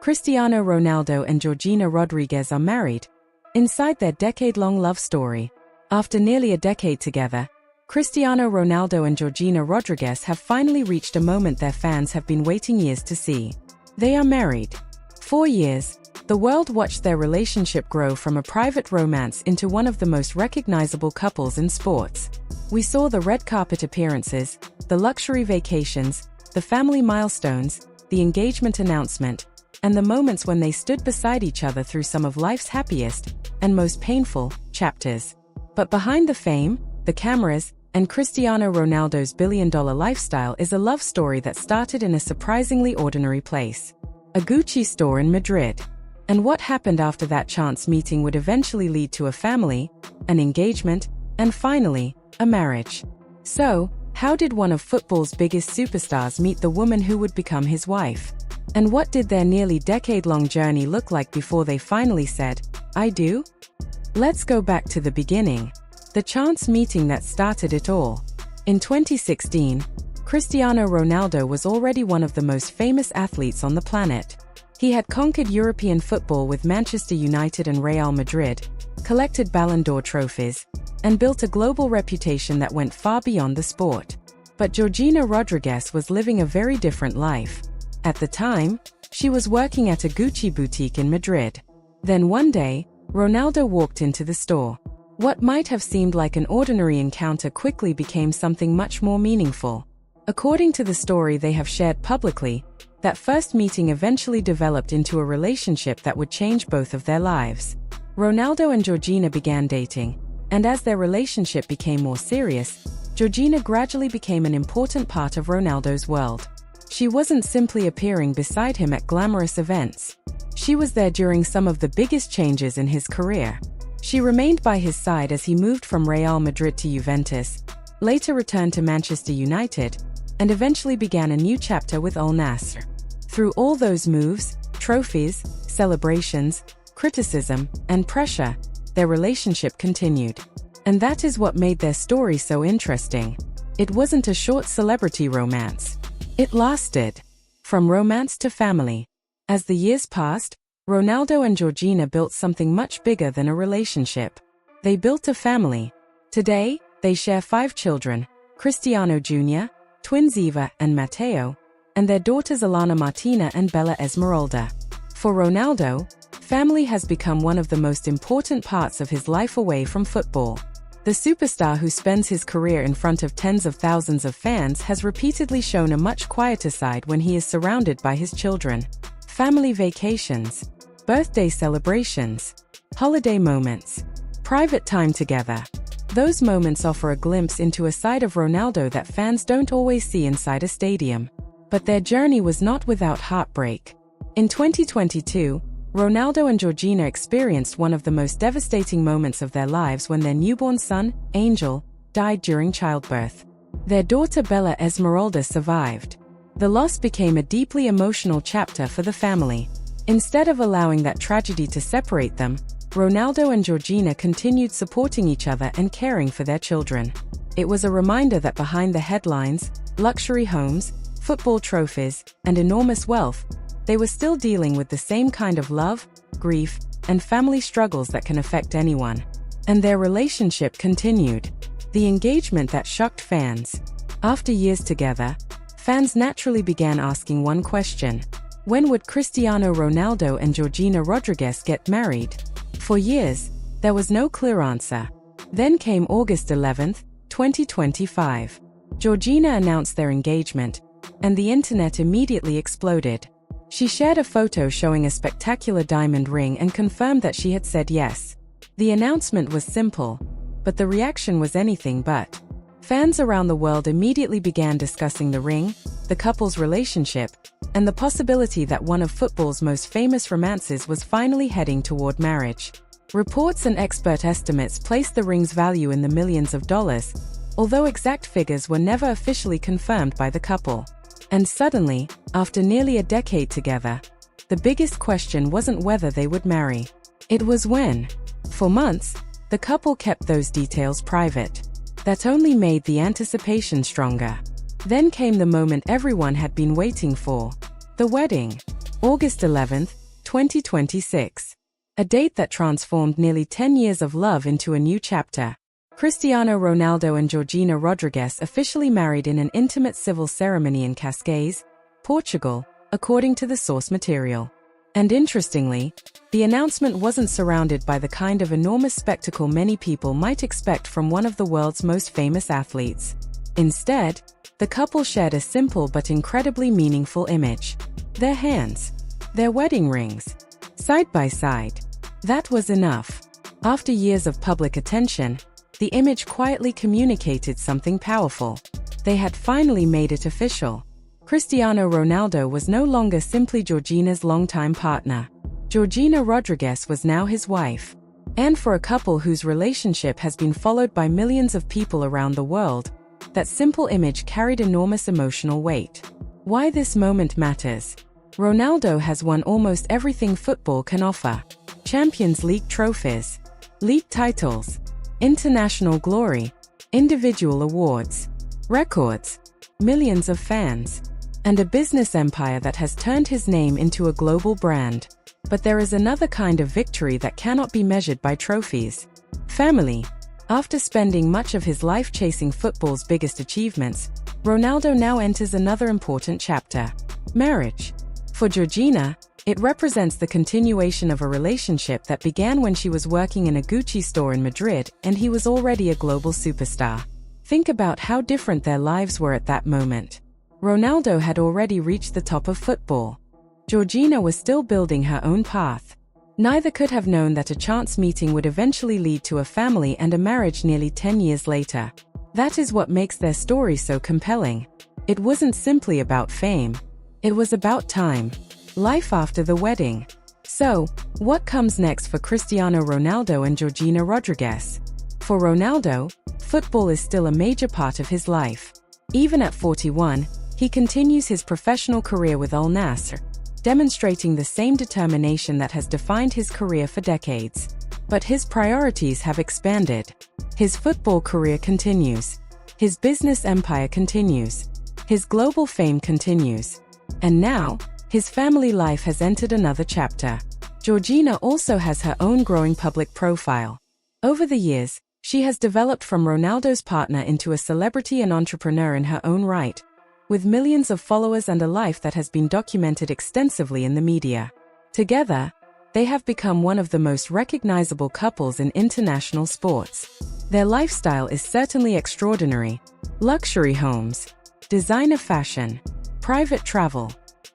Cristiano Ronaldo and Georgina Rodríguez are married. Inside their decade-long love story, after nearly a decade together, Cristiano Ronaldo and Georgina Rodríguez have finally reached a moment their fans have been waiting years to see. They are married. 4 years, the world watched their relationship grow from a private romance into one of the most recognizable couples in sports. We saw the red carpet appearances, the luxury vacations, the family milestones, the engagement announcement, and the moments when they stood beside each other through some of life's happiest and most painful chapters. But behind the fame, the cameras, and Cristiano Ronaldo's billion-dollar lifestyle is a love story that started in a surprisingly ordinary place, a Gucci store in Madrid. And what happened after that chance meeting would eventually lead to a family, an engagement, and finally, a marriage. So, how did one of football's biggest superstars meet the woman who would become his wife? And what did their nearly decade-long journey look like before they finally said, "I do"? Let's go back to the beginning. The chance meeting that started it all. In 2016, Cristiano Ronaldo was already one of the most famous athletes on the planet. He had conquered European football with Manchester United and Real Madrid, collected Ballon d'Or trophies, and built a global reputation that went far beyond the sport. But Georgina Rodríguez was living a very different life. At the time, she was working at a Gucci boutique in Madrid. Then one day, Ronaldo walked into the store. What might have seemed like an ordinary encounter quickly became something much more meaningful. According to the story they have shared publicly, that first meeting eventually developed into a relationship that would change both of their lives. Ronaldo and Georgina began dating, and as their relationship became more serious, Georgina gradually became an important part of Ronaldo's world. She wasn't simply appearing beside him at glamorous events. She was there during some of the biggest changes in his career. She remained by his side as he moved from Real Madrid to Juventus, later returned to Manchester United, and eventually began a new chapter with Al Nassr. Through all those moves, trophies, celebrations, criticism, and pressure, their relationship continued. And that is what made their story so interesting. It wasn't a short celebrity romance. It lasted. From romance to family. As the years passed, Ronaldo and Georgina built something much bigger than a relationship. They built a family. Today, they share 5 children, Cristiano Jr., twins Eva and Matteo, and their daughters Alana Martina and Bella Esmeralda. For Ronaldo, family has become one of the most important parts of his life away from football. The superstar who spends his career in front of tens of thousands of fans has repeatedly shown a much quieter side when he is surrounded by his children. Family vacations, birthday celebrations, holiday moments, private time together. Those moments offer a glimpse into a side of Ronaldo that fans don't always see inside a stadium. But their journey was not without heartbreak. In 2022, Ronaldo and Georgina experienced one of the most devastating moments of their lives when their newborn son, Angel, died during childbirth. Their daughter Bella Esmeralda survived. The loss became a deeply emotional chapter for the family. Instead of allowing that tragedy to separate them, Ronaldo and Georgina continued supporting each other and caring for their children. It was a reminder that behind the headlines, luxury homes, football trophies, and enormous wealth, they were still dealing with the same kind of love, grief, and family struggles that can affect anyone. And their relationship continued. The engagement that shocked fans. After years together, fans naturally began asking one question: when would Cristiano Ronaldo and Georgina Rodríguez get married? For years, there was no clear answer. Then came August 11, 2025. Georgina announced their engagement, and the internet immediately exploded. She shared a photo showing a spectacular diamond ring and confirmed that she had said yes. The announcement was simple, but the reaction was anything but. Fans around the world immediately began discussing the ring, the couple's relationship, and the possibility that one of football's most famous romances was finally heading toward marriage. Reports and expert estimates placed the ring's value in the millions of dollars, although exact figures were never officially confirmed by the couple. And suddenly, after nearly a decade together, the biggest question wasn't whether they would marry. It was when. For months, the couple kept those details private. That only made the anticipation stronger. Then came the moment everyone had been waiting for: the wedding. August 11, 2026. A date that transformed nearly 10 years of love into a new chapter. Cristiano Ronaldo and Georgina Rodríguez officially married in an intimate civil ceremony in Cascais, Portugal, according to the source material. And interestingly, the announcement wasn't surrounded by the kind of enormous spectacle many people might expect from one of the world's most famous athletes. Instead, the couple shared a simple but incredibly meaningful image. Their hands. Their wedding rings. Side by side. That was enough. After years of public attention, the image quietly communicated something powerful. They had finally made it official. Cristiano Ronaldo was no longer simply Georgina's longtime partner. Georgina Rodríguez was now his wife. And for a couple whose relationship has been followed by millions of people around the world, that simple image carried enormous emotional weight. Why this moment matters? Ronaldo has won almost everything football can offer. Champions League trophies, league titles, international glory, individual awards, records, millions of fans, and a business empire that has turned his name into a global brand. But there is another kind of victory that cannot be measured by trophies. Family. After spending much of his life chasing football's biggest achievements, Ronaldo now enters another important chapter. Marriage. For Georgina, it represents the continuation of a relationship that began when she was working in a Gucci store in Madrid and he was already a global superstar. Think about how different their lives were at that moment. Ronaldo had already reached the top of football. Georgina was still building her own path. Neither could have known that a chance meeting would eventually lead to a family and a marriage nearly 10 years later. That is what makes their story so compelling. It wasn't simply about fame. It was about time. Life after the wedding. So, what comes next for Cristiano Ronaldo and Georgina Rodríguez? For Ronaldo, football is still a major part of his life. Even at 41, he continues his professional career with Al Nassr, demonstrating the same determination that has defined his career for decades. But his priorities have expanded. His football career continues. His business empire continues. His global fame continues. And now, his family life has entered another chapter. Georgina also has her own growing public profile. Over the years, she has developed from Ronaldo's partner into a celebrity and entrepreneur in her own right, with millions of followers and a life that has been documented extensively in the media. Together, they have become one of the most recognizable couples in international sports. Their lifestyle is certainly extraordinary. Luxury homes, designer fashion, private travel,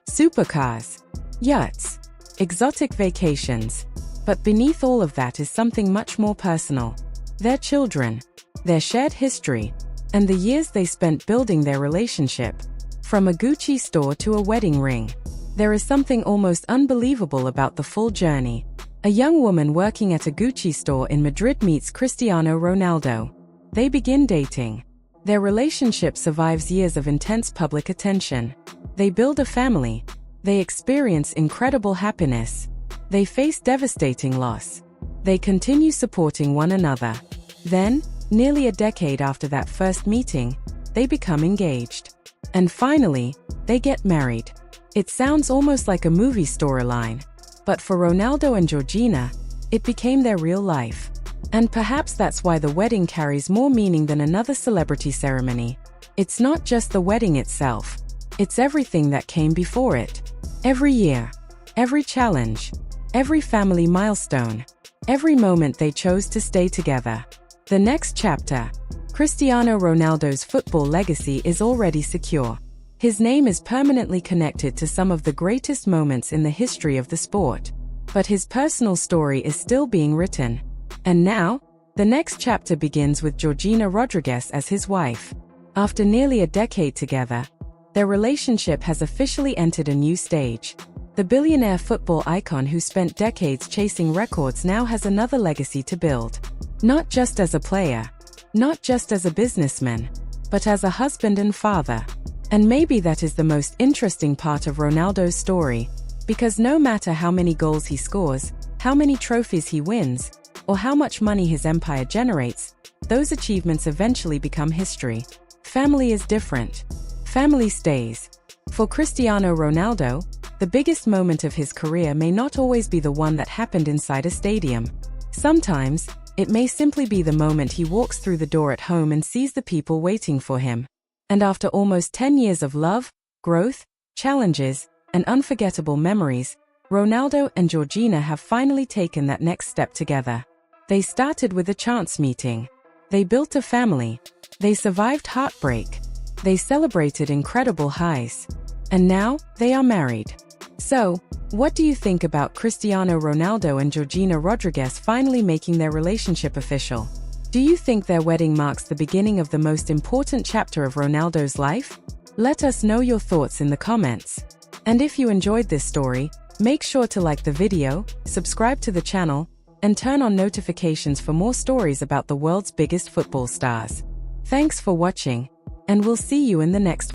supercars, yachts, exotic vacations. But beneath all of that is something much more personal. Their children, their shared history, and the years they spent building their relationship. From a Gucci store to a wedding ring. There is something almost unbelievable about the full journey. A young woman working at a Gucci store in Madrid meets Cristiano Ronaldo. They begin dating. Their relationship survives years of intense public attention. They build a family. They experience incredible happiness. They face devastating loss. They continue supporting one another. Then, nearly a decade after that first meeting, they become engaged. And finally, they get married. It sounds almost like a movie storyline. But for Ronaldo and Georgina, it became their real life. And perhaps that's why the wedding carries more meaning than another celebrity ceremony. It's not just the wedding itself. It's everything that came before it. Every year, every challenge, every family milestone, every moment they chose to stay together. The next chapter, Cristiano Ronaldo's football legacy is already secure. His name is permanently connected to some of the greatest moments in the history of the sport. But his personal story is still being written. And now, the next chapter begins with Georgina Rodríguez as his wife. After nearly a decade together, their relationship has officially entered a new stage. The billionaire football icon who spent decades chasing records now has another legacy to build. Not just as a player, not just as a businessman, but as a husband and father. And maybe that is the most interesting part of Ronaldo's story, because no matter how many goals he scores, how many trophies he wins, or how much money his empire generates, those achievements eventually become history. Family is different. Family stays. For Cristiano Ronaldo, The biggest moment of his career may not always be the one that happened inside a stadium. Sometimes, it may simply be the moment he walks through the door at home and sees the people waiting for him. And after almost 10 years of love, growth, challenges, and unforgettable memories, Ronaldo and Georgina have finally taken that next step together. They started with a chance meeting. They built a family. They survived heartbreak. They celebrated incredible highs. And now, they are married. So, what do you think about Cristiano Ronaldo and Georgina Rodríguez finally making their relationship official? Do you think their wedding marks the beginning of the most important chapter of Ronaldo's life? Let us know your thoughts in the comments. And if you enjoyed this story, make sure to like the video, subscribe to the channel, and turn on notifications for more stories about the world's biggest football stars. Thanks for watching, and we'll see you in the next one.